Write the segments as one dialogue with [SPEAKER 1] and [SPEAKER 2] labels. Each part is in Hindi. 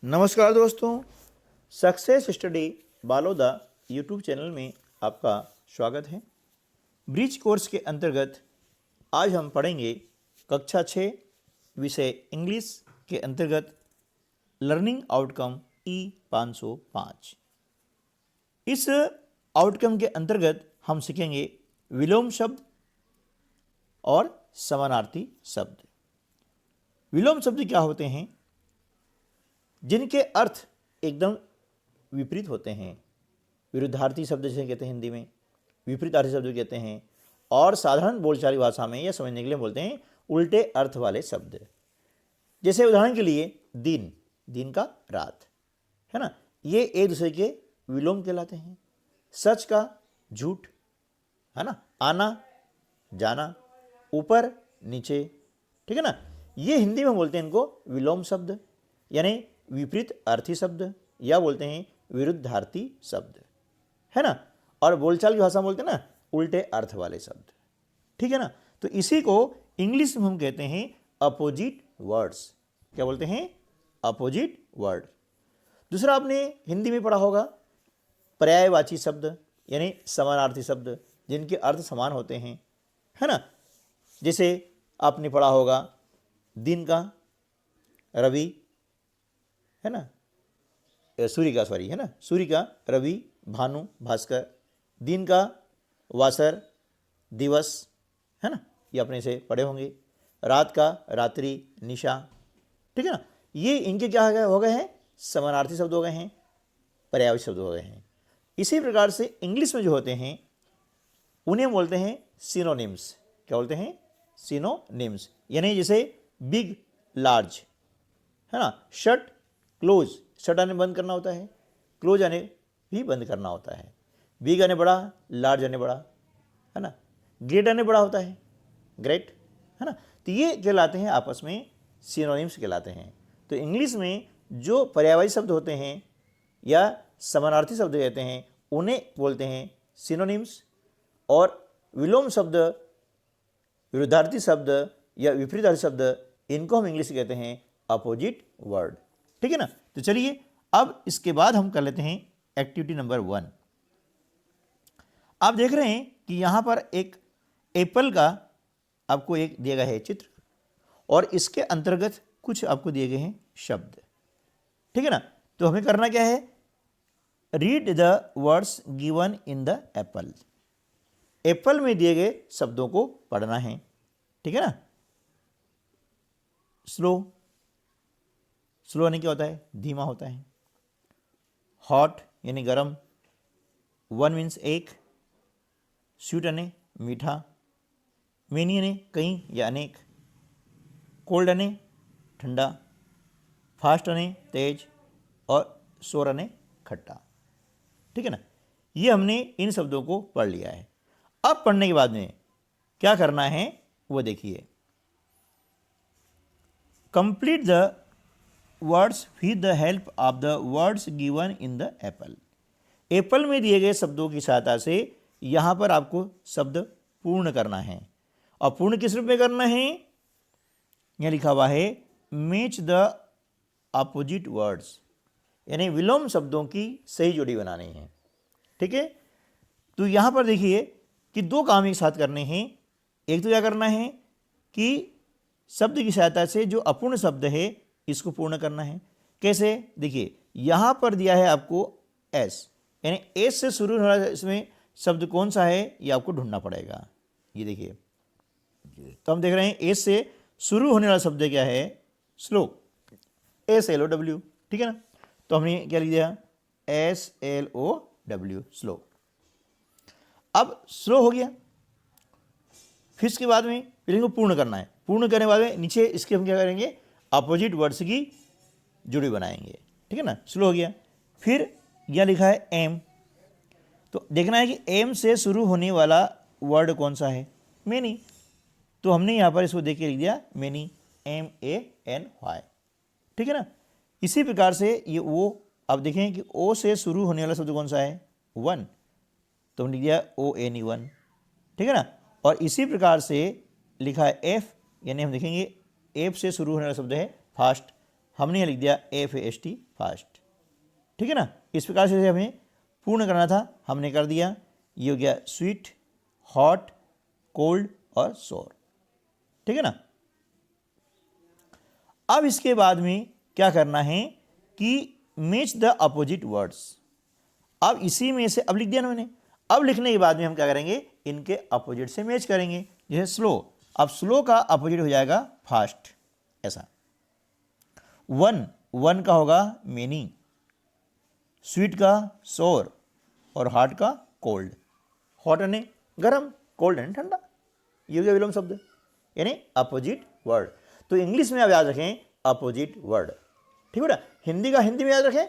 [SPEAKER 1] नमस्कार दोस्तों, success study Baloda YouTube channel में आपका स्वागत है। ब्रिज कोर्स के अंतर्गत आज हम पढ़ेंगे कक्षा 6 विषय इंग्लिश के अंतर्गत लर्निंग आउटकम E505। इस आउटकम के अंतर्गत हम सीखेंगे विलोम शब्द और समानार्थी शब्द। विलोम शब्द क्या होते हैं? जिनके अर्थ एकदम विपरीत होते हैं। विरुद्धार्थी शब्द जिसे कहते हैं हिंदी में, विपरीतार्थी शब्द कहते हैं, और साधारण बोलचाली भाषा में या समझने के लिए बोलते हैं उल्टे अर्थ वाले शब्द। जैसे उदाहरण के लिए दिन, दिन का रात, है ना, ये एक दूसरे के विलोम कहलाते हैं। सच का झूठ, है ना, आना जाना, ऊपर नीचे, ठीक है ना, ये हिंदी में बोलते हैं इनको विलोम शब्द, यानी विपरीत अर्थी शब्द, या बोलते हैं विरुद्धार्थी शब्द, है ना। और बोलचाल की भाषा में बोलते हैं ना उल्टे अर्थ वाले शब्द, ठीक है ना। तो इसी को इंग्लिश में हम कहते हैं अपोजिट वर्ड्स। क्या बोलते हैं? Opposite word. दूसरा आपने हिंदी में पढ़ा होगा पर्यायवाची शब्द, यानी समानार्थी शब्द जिनके अर्थ समान होते हैं, है ना। जैसे आपने पढ़ा होगा दिन का रवि, है ना, सूर्य का, सॉरी, है ना, सूर्य का रवि, भानु भास्कर, दिन का वासर दिवस, है ना, ये अपने से पढ़े होंगे, रात का रात्रि निशा, ठीक है ना। ये इनके क्या हो गए हैं? समानार्थी शब्द हो गए हैं, पर्यायवाची शब्द हो गए हैं। इसी प्रकार से इंग्लिश में जो होते हैं उन्हें बोलते हैं सिनोनिम्स। क्या बोलते हैं? सिनोनिम्स, यानी जैसे बिग लार्ज, है ना, शट क्लोज, शट आने बंद करना होता है, क्लोज आने भी बंद करना होता है। बिग आने बड़ा, लार्ज आने बड़ा, है ना, ग्रेट आने बड़ा होता है, ग्रेट, है ना। तो ये कहलाते हैं आपस में सिनोनिम्स कहलाते हैं। तो इंग्लिश में जो पर्यायवाची शब्द होते हैं या समानार्थी शब्द कहते हैं उन्हें बोलते हैं सिनोनिम्स, और विलोम शब्द, विरुद्धार्थी शब्द या विपरीतार्थी शब्द, इनको हम इंग्लिश में कहते हैं अपोजिट वर्ड, ठीक है ना। तो चलिए अब इसके बाद हम कर लेते हैं एक्टिविटी नंबर 1। आप देख रहे हैं कि यहाँ पर एक एप्पल का आपको एक दिया गया है चित्र, और इसके अंतर्गत कुछ आपको दिए गए हैं शब्द, ठीक है ना। तो हमें करना क्या है? Read the words given in the Apple. Apple में दिए गए शब्दों को पढ़ना है, ठीक है ना। स्लो, स्लो यानी क्या होता है? धीमा होता है। हॉट यानी गरम, वन मीन्स एक, स्वीट यानी मीठा, मेनी यानी कई या अनेक, कोल्ड यानी ठंडा, फास्ट यानी तेज, और सोर यानी खट्टा, ठीक है ना। ये हमने इन शब्दों को पढ़ लिया है। अब पढ़ने के बाद में क्या करना है वो देखिए। Complete the words with the help of the words given in the Apple. Apple में दिए गए शब्दों की सहायता से यहाँ पर आपको शब्द पूर्ण करना है। और पूर्ण किस रूप में करना है? यहाँ लिखा हुआ है मैच द अपोजिट वर्ड्स, यानी विलोम शब्दों की सही जोड़ी बनानी है, ठीक है। तो यहाँ पर देखिए कि दो काम एक साथ करने हैं। एक तो क्या करना है कि शब्द की सहायता से जो अपूर्ण शब्द है इसको पूर्ण करना है। कैसे? देखिए यहाँ पर दिया है आपको एस, यानी एस से शुरू होने वाला इसमें शब्द कौन सा है ये आपको ढूंढना पड़ेगा। ये देखिए, तो हम देख रहे हैं एस से शुरू होने वाला शब्द क्या है? स्लो, SLOW, ठीक है ना। तो हमने क्या लिख दिया? SLOW, slow. अब स्लो हो गया, फिर इसके बाद में फिर इनको पूर्ण करना है। पूर्ण करने के बाद में नीचे इसके हम क्या करेंगे? अपोजिट वर्ड्स की जुड़ी बनाएंगे, ठीक है ना। स्लो हो गया। फिर यह लिखा है एम, तो देखना है कि एम से शुरू होने वाला वर्ड कौन सा है? मेनी। तो हमने यहाँ पर इसको देख के लिख दिया मेनी, MANY, ठीक है ना। इसी प्रकार से ये वो, अब देखें कि ओ से शुरू होने वाला शब्द कौन सा है? वन, तो हमने लिख दिया ONE, वन, ठीक है ना। और इसी प्रकार से लिखा है एफ, यानी हम देखेंगे एफ से शुरू होने वाला शब्द है फास्ट, हमने यहाँ लिख दिया FAST फास्ट। ठीक है ना, इस प्रकार से हमें पूर्ण करना था, हमने कर दिया। ये हो गया स्वीट, हॉट, कोल्ड और सोर। ठीक है ना। अब इसके बाद में क्या करना है कि मैच द अपोजिट वर्ड्स। अब इसी में से अब लिख दिया ना मैंने, अब लिखने के बाद में हम क्या करेंगे, इनके अपोजिट से मैच करेंगे। जैसे स्लो, अब स्लो का अपोजिट हो जाएगा फास्ट, ऐसा। वन, वन का होगा मेनी, स्वीट का सोर और हॉट का कोल्ड। हॉट यानी गर्म, कोल्ड यानी ठंडा। ये हो गया विलोम शब्द, यानी अपोजिट वर्ड। तो इंग्लिश में आप याद रखें अपोजिट वर्ड। ठीक है ना, हिंदी का हिंदी में याद रखें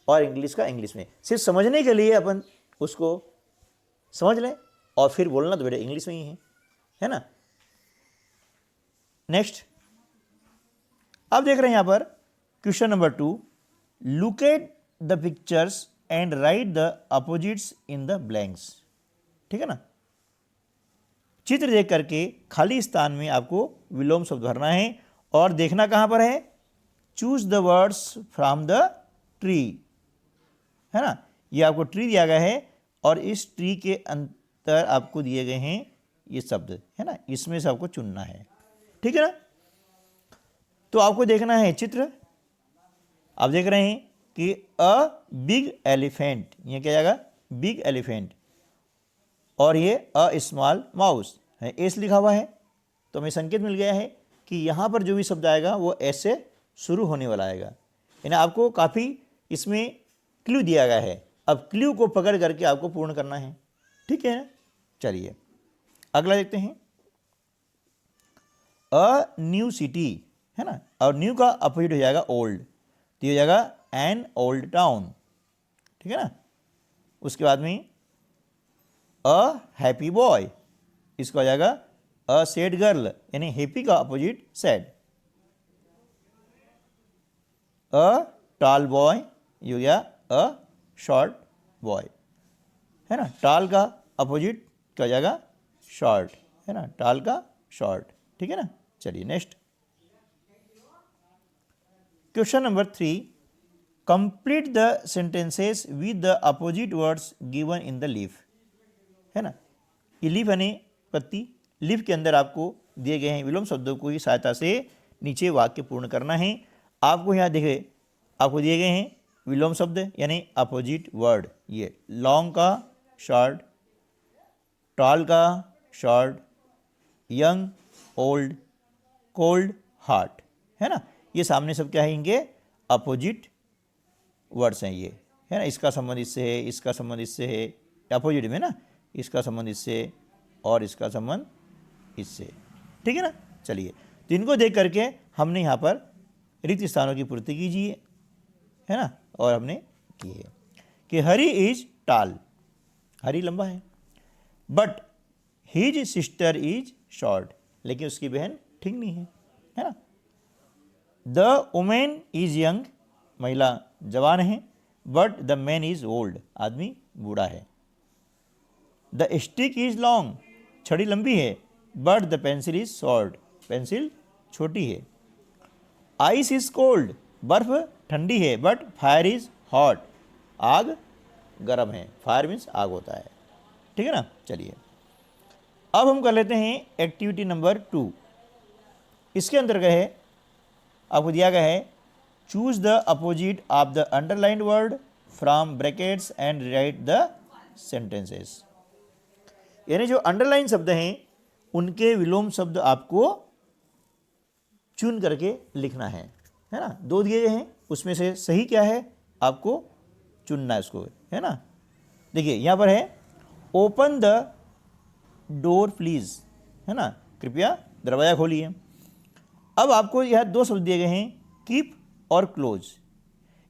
[SPEAKER 1] और इंग्लिश का इंग्लिश में। सिर्फ समझने के लिए अपन उसको समझ लें और फिर बोलना तो बेटा इंग्लिश में ही है ना। नेक्स्ट आप देख रहे हैं यहां पर question number 2, look at the pictures and right the opposites in the blanks. ठीक है ना, चित्र देख करके खाली स्थान में आपको विलोम शब्द भरना है और देखना कहां पर है, choose the words from the tree. है ना, ये आपको ट्री दिया गया है और इस ट्री के अंदर आपको दिए गए हैं ये शब्द, है ना, इसमें से आपको चुनना है। ठीक है ना, तो आपको देखना है चित्र। आप देख रहे हैं कि अ बिग एलिफेंट, ये क्या जाएगा, बिग एलिफेंट, और ये अ स्मॉल माउस है, एस लिखा हुआ है। तो हमें संकेत मिल गया है कि यहाँ पर जो भी शब्द आएगा वो एस से शुरू होने वाला आएगा। यानी आपको काफ़ी इसमें क्लू दिया गया है, अब क्लू को पकड़ करके आपको पूर्ण करना है। ठीक है, चलिए अगला देखते हैं। अ न्यू सिटी, है ना, और न्यू का अपोजिट हो जाएगा ओल्ड, तो ये हो जाएगा एन ओल्ड टाउन। ठीक है ना, उसके बाद में अ हैप्पी बॉय, इसका हो जाएगा अ सैड गर्ल, यानी हैप्पी का opposite side. A tall boy, ये हो गया अ शॉर्ट बॉय, है ना, टॉल का अपोजिट क्या हो जाएगा, शॉर्ट, है ना, टॉल का शॉर्ट। ठीक है ना, चलिए next question number 3, complete the sentences with the opposite words given in the leaf. है ना, ये लीफ यानी पत्ती, लीफ के अंदर आपको दिए गए हैं विलोम शब्दों की सहायता से नीचे वाक्य पूर्ण करना है। आपको यहाँ देखे आपको दिए गए हैं विलोम शब्द यानी अपोजिट वर्ड, ये लॉन्ग का शॉर्ट, टॉल का short, young old, cold hot, है ना, ये सामने सब क्या है, इनके अपोजिट वर्ड्स हैं ये, है ना। इसका संबंध इससे है, इसका संबंध इससे है, अपोजिट में ना, इसका संबंध इससे और इसका संबंध इससे। ठीक है ना, चलिए तो इनको देख करके हमने यहाँ पर रिक्त स्थानों की पूर्ति कीजिए, है ना, और हमने की है कि हरी इज टाल, हरी लंबा है, but his sister is short, लेकिन उसकी बहन ठीक नहीं है ना। द वुमेन इज यंग, महिला जवान है, but the man is old, आदमी बूढ़ा है। द स्टिक इज लॉन्ग, छड़ी लंबी है, but the pencil is short, pencil छोटी है। आइस इज कोल्ड, बर्फ ठंडी है, बट फायर इज हॉट, आग गर्म है, फायर मीन्स आग होता है। ठीक है ना, चलिए अब हम कर लेते हैं एक्टिविटी नंबर 2। इसके अंतर्गत है आपको दिया गया है choose the opposite of the underlined word from brackets and right the sentences. यानी जो अंडरलाइन शब्द हैं उनके विलोम शब्द आपको चुन करके लिखना है ना। 2 दिए गए हैं, उसमें से सही क्या है आपको चुनना है उसको, है ना। देखिए यहाँ पर है ओपन द डोर प्लीज, है ना, कृपया दरवाज़ा खोलिए। अब आपको यह 2 शब्द दिए गए हैं कीप और क्लोज,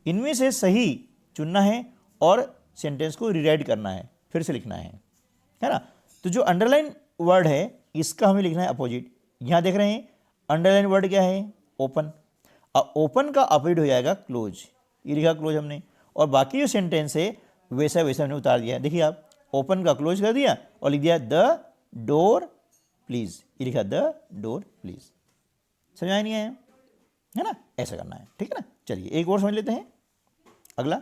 [SPEAKER 1] इनमें से सही चुनना है और सेंटेंस को रीराइट करना है, फिर से लिखना है ना। तो जो अंडरलाइन वर्ड है इसका हमें लिखना है अपोजिट। यहाँ देख रहे हैं अंडरलाइन वर्ड क्या है, ओपन, अब ओपन का अपोजिट हो जाएगा क्लोज, ये लिखा क्लोज हमने, और बाकी जो सेंटेंस है वैसा वैसा हमने उतार दिया। देखिए आप ओपन का क्लोज कर दिया और लिख दिया द डोर प्लीज, ये लिखा द डोर प्लीज। समझ आया नहीं आया? है ना, ऐसा करना है, ठीक है ना। चलिए एक और समझ लेते हैं। अगला,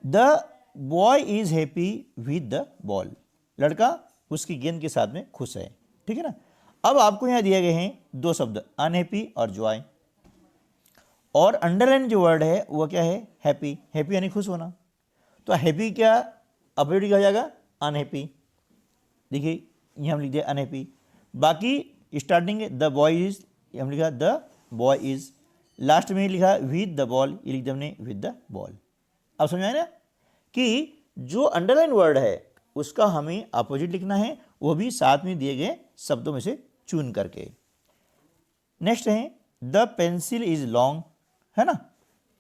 [SPEAKER 1] the boy is happy with the ball, लड़का उसकी गेंद के साथ में खुश है, ठीक है ना। अब आपको यहाँ दिए गए हैं दो शब्द, अनहैप्पी और जॉय, और अंडरलाइन जो वर्ड है वो क्या है, हैप्पी। हैप्पी यानी खुश होना, तो हैप्पी क्या अपोजिट क्या हो जाएगा, अनहैप्पी। देखिए ये हम लिख दिया अनहैप्पी। बाकी स्टार्टिंग द बॉय इज, हम लिखा द बॉय इज, लास्ट में लिखा विद द बॉल, ये लिख दिया हमने विद द बॉल। अब समझ आए ना कि जो अंडरलाइन वर्ड है उसका हमें अपोजिट लिखना है, वो भी साथ में दिए गए शब्दों में से चुन करके। नेक्स्ट है द पेंसिल इज लॉन्ग, है ना,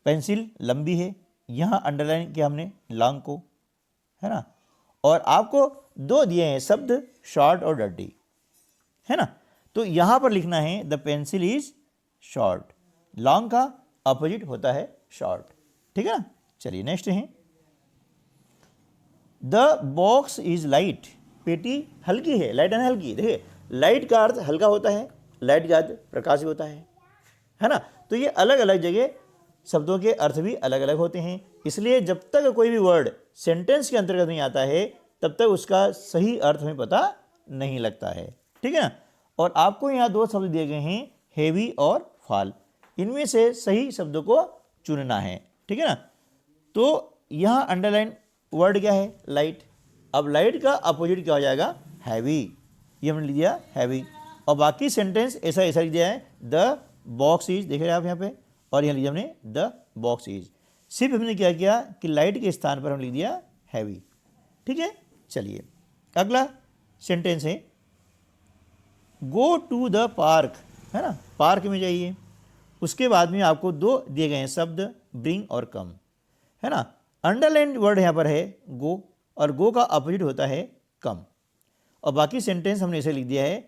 [SPEAKER 1] पेंसिल लंबी है, यहाँ अंडरलाइन किया हमने लॉन्ग को, है ना। और आपको दो दिए हैं शब्द, शॉर्ट और डर्टी, है ना। तो यहाँ पर लिखना है the pencil is short, long का अपोजिट होता है शॉर्ट, ठीक है ना। चलिए नेक्स्ट है द बॉक्स इज लाइट, पेटी हल्की है, लाइट है ना हल्की। देखिए लाइट का अर्थ हल्का होता है, लाइट का अर्थ प्रकाश होता है ना। तो ये अलग अलग जगह शब्दों के अर्थ भी अलग अलग होते हैं, इसलिए जब तक कोई भी वर्ड सेंटेंस के अंतर्गत नहीं आता है तब तक उसका सही अर्थ हमें पता नहीं लगता है, ठीक है ना। और आपको यहाँ दो शब्द दिए गए हैं, हेवी और फॉल, इनमें से सही शब्दों को चुनना है, ठीक है ना। तो यहाँ अंडरलाइन वर्ड क्या है, लाइट। अब लाइट का अपोजिट क्या हो जाएगा, हैवी, ये हमने लिख दिया हैवी। और बाकी सेंटेंस ऐसा ऐसा लिख दिया है द बॉक्स इज, देख रहे हैं आप यहाँ पे, और यहाँ लिखा हमने द बॉक्स इज। सिर्फ हमने क्या किया कि लाइट के स्थान पर हम लिख दिया हैवी, ठीक है। चलिए अगला सेंटेंस है गो टू द पार्क, है ना, पार्क में जाइए। उसके बाद में आपको दो दिए गए हैं शब्द, ब्रिंग और कम, है ना। अंडरलाइन वर्ड यहाँ पर है गो, और गो का अपोजिट होता है कम। और बाकी सेंटेंस हमने इसे लिख दिया है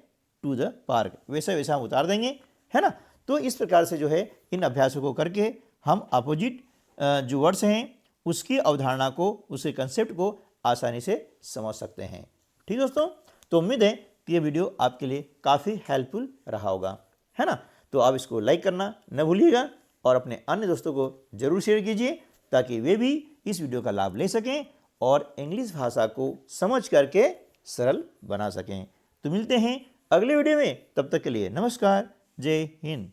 [SPEAKER 1] टू द पार्क, वैसा वैसा हम उतार देंगे, है ना। तो इस प्रकार से जो है इन अभ्यासों को करके हम अपोजिट जो वर्ड्स हैं उसकी अवधारणा को, उसके कंसेप्ट को आसानी से समझ सकते हैं, ठीक दोस्तों। तो उम्मीद है कि ये वीडियो आपके लिए काफ़ी हेल्पफुल रहा होगा, है ना। तो आप इसको लाइक करना न भूलिएगा और अपने अन्य दोस्तों को जरूर शेयर कीजिए ताकि वे भी इस वीडियो का लाभ ले सकें और इंग्लिश भाषा को समझ करके सरल बना सकें। तो मिलते हैं अगले वीडियो में, तब तक के लिए नमस्कार, जय हिंद।